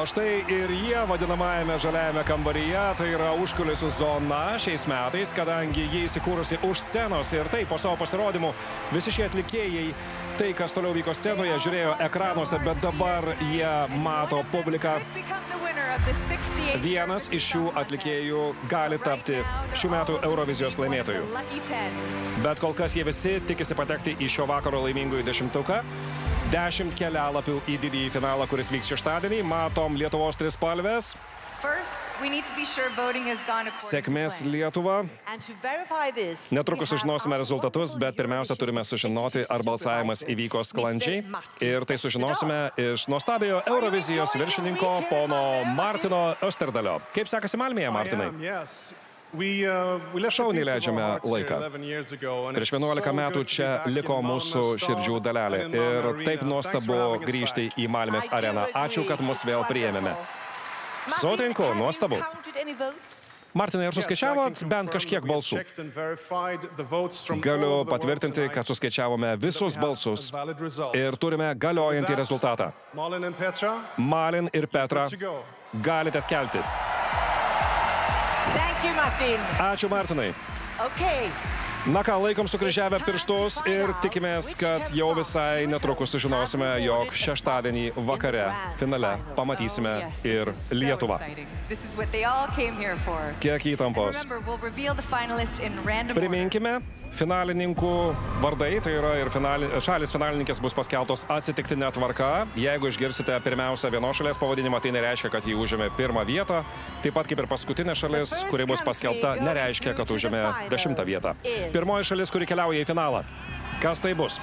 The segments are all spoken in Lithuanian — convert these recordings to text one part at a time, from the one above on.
štai ir jie vadinamajame žaliajame kambaryje, tai yra užkulisių zona šiais metais, kadangi jie įsikūrusi už scenos ir taip po savo pasirodymų visi šie atlikėjai, tai kas toliau vyko scenoje, žiūrėjo ekranuose, bet dabar jie mato publiką. Vienas iš šių atlikėjų gali tapti šių metų Eurovizijos laimėtojų. Bet kol kas jie visi tikisi patekti į šio vakaro laimingųjų dešimtuką. 10 kelialapių į didįjį finalą, kuris vyks šeštadienį. Matom Lietuvos trispalvės. Sėkmės Lietuva. Netrukus sužinosime rezultatus, bet pirmiausia turime sužinoti, ar balsavimas įvyko sklandžiai. Ir tai sužinosime iš nuostabiojo Eurovizijos viršininko pono Martino Österdalio. Kaip sekasi Malmėje, Martinai? Šauniai leidžiame laiką. Prieš 11 metų čia liko mūsų širdžių dalelė. Ir taip nuostabu grįžti į Malmės areną. Ačiū, kad mus vėl priėmėme. Sutinku, nuostabu. Martinai, ar suskaičiavot bent kažkiek balsų? Galiu patvirtinti, kad suskaičiavome visus balsus ir turime galiojantį rezultatą. Malin ir Petra, galite skelbti. Ačiū, Martinai. Na ką, laikom sukryžiavę pirštus ir tikimės, kad jau visai netrukus sužinosime, jog šeštadienį vakare finale pamatysime ir Lietuvą. Kiek įtampos. Priminkime, finalininkų vardai, tai yra ir šalis finalininkės bus paskeltos atsitiktinė tvarka. Jeigu išgirsite pirmiausia vienos šalies pavadinimą, tai nereiškia, kad jį užėmė pirmą vietą. Taip pat kaip ir paskutinė šalis, kuri bus paskelbta, nereiškia, kad užėmė 10 vietą. Pirmoji šalis, kuri keliauja į finalą. Kas tai bus?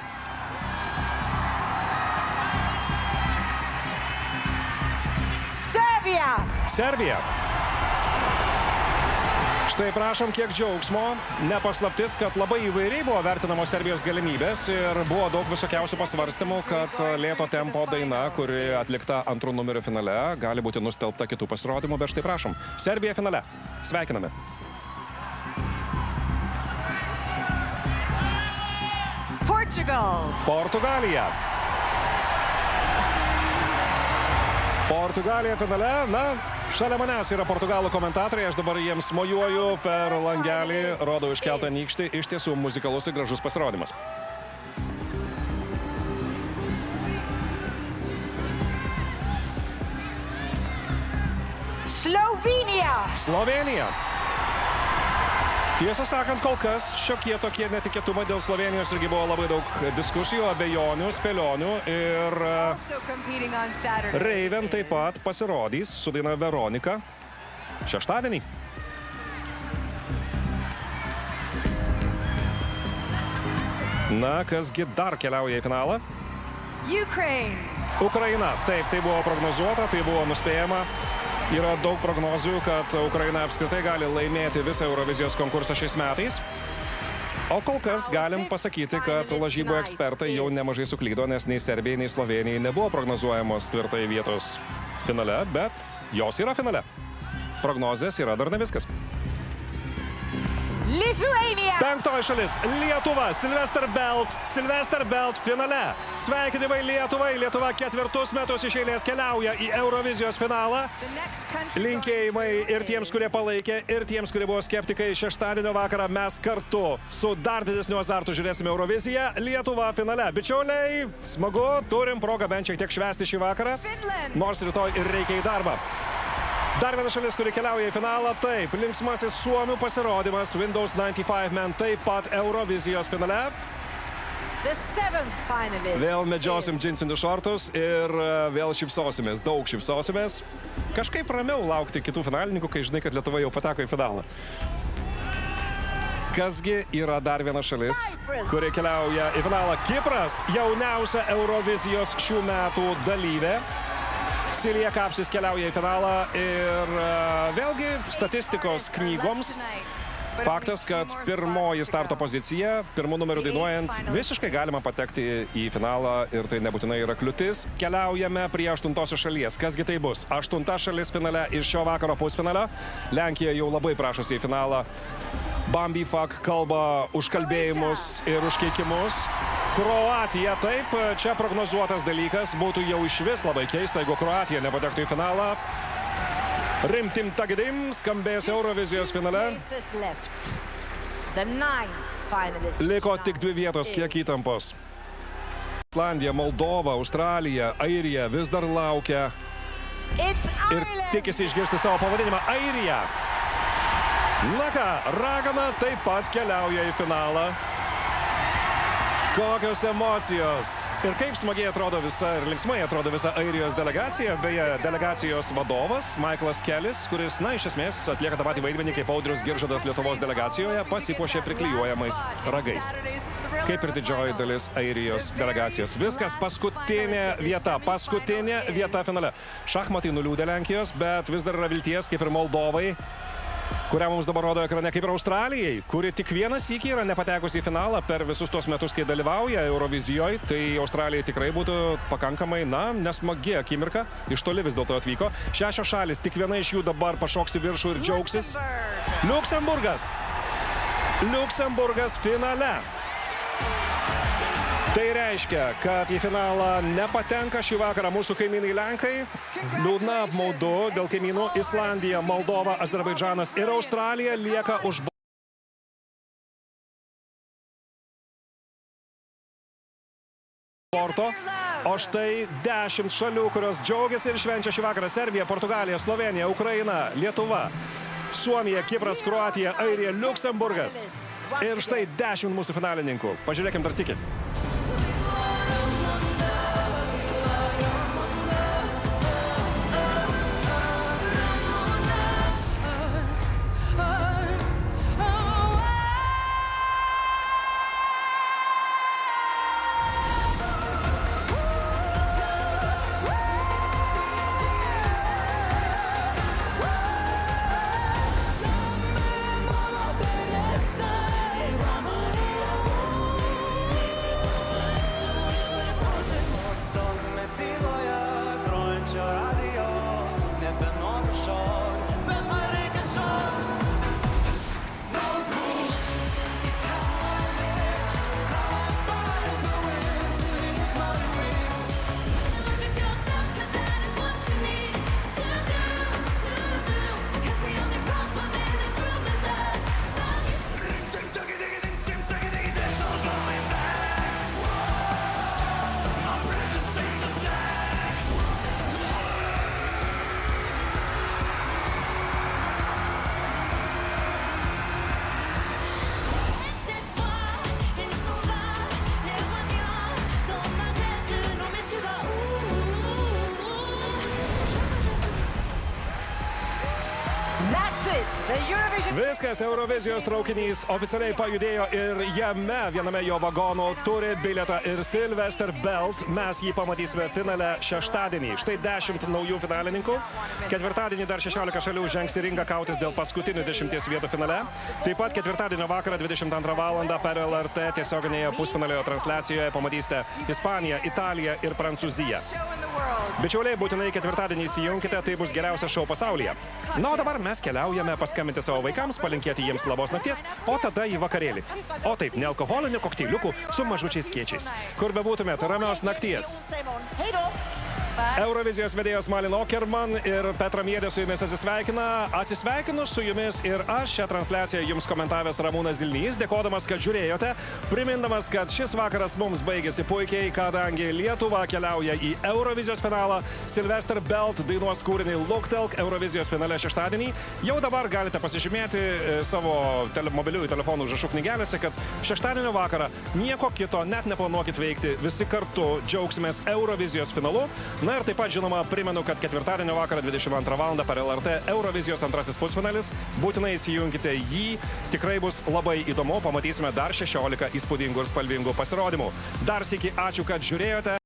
Serbija. Štai prašom, kiek džiaugsmo. Nepaslaptis, kad labai įvairiai buvo vertinamos Serbijos galimybės ir buvo daug visokiausių pasvarstymų, kad lėto tempo daina, kuri atlikta antrų numerių finale, gali būti nustelbta kitų pasirodymų, bet štai prašom. Serbija finale. Sveikiname. Portugalija. Portugalija finale. Na, šalia manęs yra portugalų komentatoriai. Aš dabar jiems mojuoju per langelį, rodau iškeltą nykštį. Iš tiesų muzikalus ir gražus pasirodymas. Slovenija. Tiesą sakant, kol kas šiokie tokie netikėtumai dėl Slovenijos irgi buvo labai daug diskusijų, abejonių, spėlionių ir Raven taip pat pasirodys su daina Veronika šeštadienį. Na, kasgi dar keliauja į finalą? Ukraina. Taip, tai buvo prognozuota, tai buvo nuspėjama. Yra daug prognozių, kad Ukraina apskritai gali laimėti visą Eurovizijos konkursą šiais metais. O kol kas galim pasakyti, kad lažybų ekspertai jau nemažai suklydo, nes nei Serbijai, nei Slovenijai nebuvo prognozuojamos tvirtai vietos finale, bet jos yra finale. Prognozės yra dar ne viskas. Penktoji šalis – Lietuva. Sylvester Belt finale. Sveikinimai Lietuvai. Lietuva 4 metus iš eilės keliauja į Eurovizijos finalą. Linkėjimai ir tiems, kurie palaikė, ir tiems, kurie buvo skeptikai. Šeštadienio vakarą mes kartu su dar didesniu azartu žiūrėsime Euroviziją. Lietuva finale. Bičiuliai, smagu, turim progą bent šiek tiek švęsti šį vakarą, nors rytoj ir reikia į darbą. Dar viena šalis, kuri keliauja į finalą, taip, linksmasis suomių pasirodymas Windows 95 Men taip pat Eurovizijos finale. Vėl medžiosim džinsinius šortus ir vėl šypsosimės, daug šypsosimės. Kažkaip ramiau laukti kitų finalininkų, kai žinai, kad Lietuva jau pateko į finalą. Kasgi yra dar viena šalis, kuri keliauja į finalą? Kipras, jauniausia Eurovizijos šių metų dalyvė. Silija Kapsis keliauja į finalą ir vėlgi statistikos knygoms. Faktas, kad pirmoji starto pozicija, pirmų numerių dainuojant, visiškai galima patekti į finalą ir tai nebūtinai yra kliūtis. Keliaujame prie 8 šalies. Kasgi tai bus? 8 šalis finale iš šio vakaro pusfinalio. Lenkija jau labai prašosi į finalą. Bambi Fuck kalba už kalbėjimus ir už keikimus. Kroatija taip, čia prognozuotas dalykas, būtų jau iš vis labai keista, jeigu Kroatija nepatektų į finalą. Rimtim tagidim skambės Eurovizijos finale. Liko tik 2 vietos, kiek įtampos. Islandija, Moldova, Australija, Airija vis dar laukia ir tikisi išgirsti savo pavadinimą Airija. Na ką, ragana taip pat keliauja į finalą. Kokios emocijos. Ir kaip smagiai atrodo visa, ir linksmai atrodo visa Airijos delegacija. Beje, delegacijos vadovas Michaelas Kellis, kuris, na, iš esmės atlieka tą patį vaidmenį kaip Audrius Giržadas Lietuvos delegacijoje, pasipuošė priklijuojamais ragais. Kaip ir didžioji dalis Airijos delegacijos. Viskas paskutinė vieta finale. Šachmatai nuliūdė Lenkijos, bet vis dar yra vilties, kaip ir Moldovai, kurią mums dabar rodo ekrane, kaip ir Australijai, kuri tik vieną sykį yra nepatekusi į finalą per visus tos metus, kai dalyvauja Eurovizijoje. Tai Australijai tikrai būtų pakankamai, na, nesmagi akimirka. Iš toli vis dėlto atvyko. 6 šalis, tik viena iš jų dabar pašoks į viršų ir džiaugsis. Liuksemburgas finale. Tai reiškia, kad į finalą nepatenka šį vakarą mūsų kaimynai Lenkai. Liūdna, apmaudu dėl kaimynų. Islandija, Moldova, Azerbaidžanas ir Australija lieka už borto. O štai 10 šalių, kurios džiaugiasi ir švenčia šį vakarą: Serbija, Portugalija, Slovenija, Ukraina, Lietuva, Suomija, Kipras, Kroatija, Airija, Liuksemburgas. Ir štai 10 mūsų finalininkų. Pažiūrėkim dar sykį. Viskas, Eurovizijos traukinys oficialiai pajudėjo ir jame, viename jo vagonų, turi bilietą ir Sylvester Belt. Mes jį pamatysime finale šeštadienį. Štai 10 naujų finalininkų. Ketvirtadienį dar 16 šalių žengs į ringą kautis dėl paskutinių 10 vietų finale. Taip pat ketvirtadienio vakarą 22 valandą per LRT tiesioginėje pusfinalio transliacijoje pamatysite Ispaniją, Italiją ir Prancūziją. Bičiuliai, būtinai ketvirtadienį įsijunkite, tai bus geriausias šou pasaulyje. Na, o dabar mes keliaujame paskambinti savo vaikams, palinkėti jiems labos nakties, o tada į vakarėlį. O taip, nealkoholinių kokteiliukų su mažučiais kiečiais. Kur bebūtumėt, ramios nakties. Eurovizijos vedėjos Malin Okerman ir Petra Miedė su jumis atsisveikina. Atsisveikinu su jumis ir aš šią transliaciją jums komentavęs Ramūnas Zilnys, dėkodamas, kad žiūrėjote, primindamas, kad šis vakaras mums baigėsi puikiai, kadangi Lietuva keliauja į Eurovizijos finalą. Sylvester Belt dainuos kūrinį Luktelk Eurovizijos finale šeštadienį. Jau dabar galite pasižymėti savo mobiliųjų telefonų užrašų knygelėse, kad šeštadienio vakarą nieko kito net neplanuokit veikti. Visi kartu džiaugsimės Eurovizijos finalu. Na ir taip pat, žinoma, primenu, kad ketvirtadienio vakarą 22 valandą per LRT Eurovizijos antrasis pusfinalis. Būtinai įsijunkite jį. Tikrai bus labai įdomu. Pamatysime dar 16 įspūdingų ir spalvingų pasirodymų. Dar sykį ačiū, kad žiūrėjote.